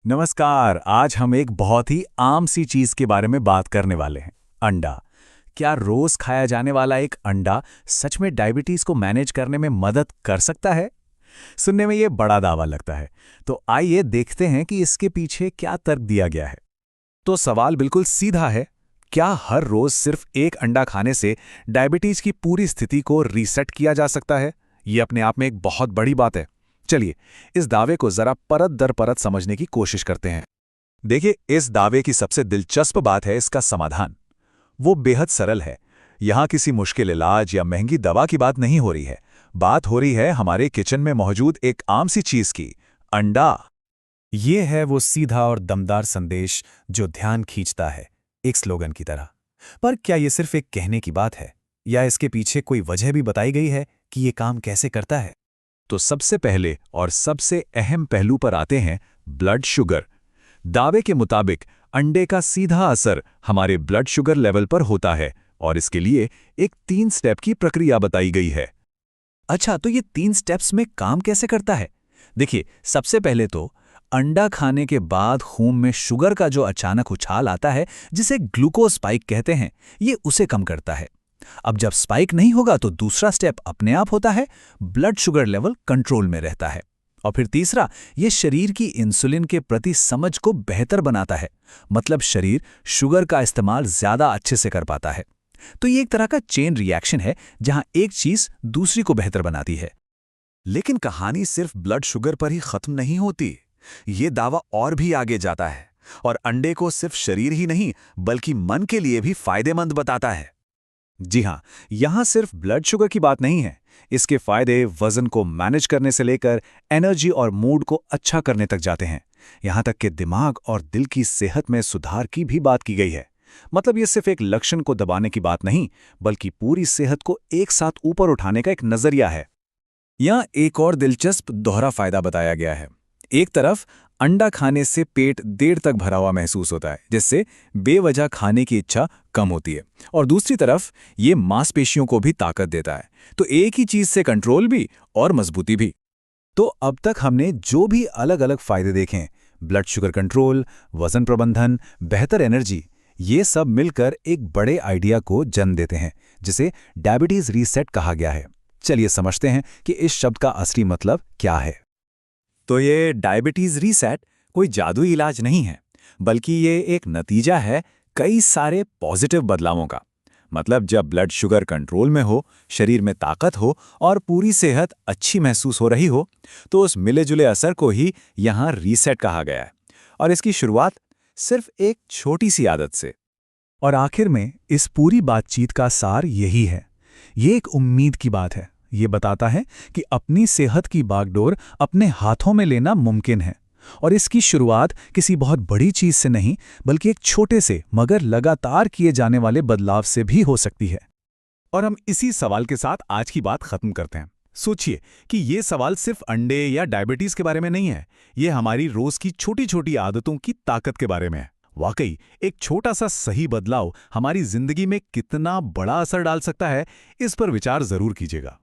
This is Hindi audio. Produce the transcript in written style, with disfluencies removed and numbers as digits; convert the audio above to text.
नमस्कार। आज हम एक बहुत ही आम सी चीज के बारे में बात करने वाले हैं। अंडा। क्या रोज खाया जाने वाला एक अंडा सच में डायबिटीज को मैनेज करने में मदद कर सकता है? सुनने में ये बड़ा दावा लगता है। तो आइए देखते हैं कि इसके पीछे क्या तर्क दिया गया है। तो सवाल बिल्कुल सीधा है। क्या हर रोज सिर्फ एक अंडा खाने से डायबिटीज की पूरी स्थिति को रीसेट किया जा सकता है? ये अपने आप में एक बहुत बड़ी बात है। चलिए, इस दावे को जरा परत दर परत समझने की कोशिश करते हैं। देखिए, इस दावे की सबसे दिलचस्प बात है इसका समाधान। वो बेहद सरल है। यहाँ किसी मुश्किल इलाज या महंगी दवा की बात नहीं हो रही है। बात हो रही है हमारे किचन में मौजूद एक आम सी चीज की, अंडा। ये है वो सीधा और दमदार संदेश जो ध्यान खींचता है, एक स्लोगन की तरह। पर क्या ये सिर्फ एक कहने की बात है, या इसके पीछे कोई वजह भी बताई गई है कि ये काम कैसे करता है? तो सबसे पहले और सबसे अहम पहलू पर आते हैं, ब्लड शुगर। दावे के मुताबिक अंडे का सीधा असर हमारे ब्लड शुगर लेवल पर होता है, और इसके लिए एक 3 स्टेप की प्रक्रिया बताई गई है। अच्छा, तो ये 3 स्टेप्स में काम कैसे करता है? देखिए, सबसे पहले तो अंडा खाने के बाद खून में शुगर का जो अचानक उछाल आता है, जिसे ग्लूकोज स्पाइक कहते हैं, ये उसे कम करता है। अब जब स्पाइक नहीं होगा तो दूसरा स्टेप अपने आप होता है, ब्लड शुगर लेवल कंट्रोल में रहता है। और फिर तीसरा, ये शरीर की इंसुलिन के प्रति समझ को बेहतर बनाता है। मतलब शरीर शुगर का इस्तेमाल ज्यादा अच्छे से कर पाता है। तो ये एक तरह का चेन रिएक्शन है, जहां एक चीज दूसरी को बेहतर बनाती है। लेकिन कहानी सिर्फ ब्लड शुगर पर ही खत्म नहीं होती। ये दावा और भी आगे जाता है और अंडे को सिर्फ शरीर ही नहीं बल्कि मन के लिए भी फायदेमंद बताता है। जी हाँ, यहाँ सिर्फ ब्लड शुगर की बात नहीं है। इसके फायदे वजन को मैनेज करने से लेकर एनर्जी और मूड को अच्छा करने तक जाते हैं। यहाँ तक कि दिमाग और दिल की सेहत में सुधार की भी बात की गई है। मतलब ये सिर्फ एक लक्षण को दबाने की बात नहीं, बल्कि पूरी सेहत को एक साथ ऊपर उठाने का एक नजरिया है। यहाँ एक और दिलचस्प दोहरा फायदा बताया गया है। एक तरफ अंडा खाने से पेट देर तक भरा हुआ महसूस होता है, जिससे बेवजह खाने की इच्छा कम होती है, और दूसरी तरफ ये मांसपेशियों को भी ताकत देता है। तो एक ही चीज से कंट्रोल भी और मजबूती भी। तो अब तक हमने जो भी अलग अलग फायदे देखे, ब्लड शुगर कंट्रोल, वजन प्रबंधन, बेहतर एनर्जी, ये सब मिलकर एक बड़े आइडिया को जन्म देते हैं, जिसे डायबिटीज रीसेट कहा गया है। चलिए समझते हैं कि इस शब्द का असली मतलब क्या है। तो ये डायबिटीज रीसेट कोई जादुई इलाज नहीं है, बल्कि ये एक नतीजा है कई सारे पॉजिटिव बदलावों का। मतलब जब ब्लड शुगर कंट्रोल में हो, शरीर में ताकत हो और पूरी सेहत अच्छी महसूस हो रही हो, तो उस मिले जुले असर को ही यहाँ रीसेट कहा गया है। और इसकी शुरुआत सिर्फ एक छोटी सी आदत से। और आखिर में इस पूरी बातचीत का सार यही है। ये एक उम्मीद की बात है। ये बताता है कि अपनी सेहत की बागडोर अपने हाथों में लेना मुमकिन है, और इसकी शुरुआत किसी बहुत बड़ी चीज से नहीं, बल्कि एक छोटे से मगर लगातार किए जाने वाले बदलाव से भी हो सकती है। और हम इसी सवाल के साथ आज की बात खत्म करते हैं। सोचिए कि ये सवाल सिर्फ अंडे या डायबिटीज के बारे में नहीं है, ये हमारी रोज की छोटी छोटी आदतों की ताकत के बारे में है। वाकई एक छोटा सा सही बदलाव हमारी जिंदगी में कितना बड़ा असर डाल सकता है, इस पर विचार जरूर कीजिएगा।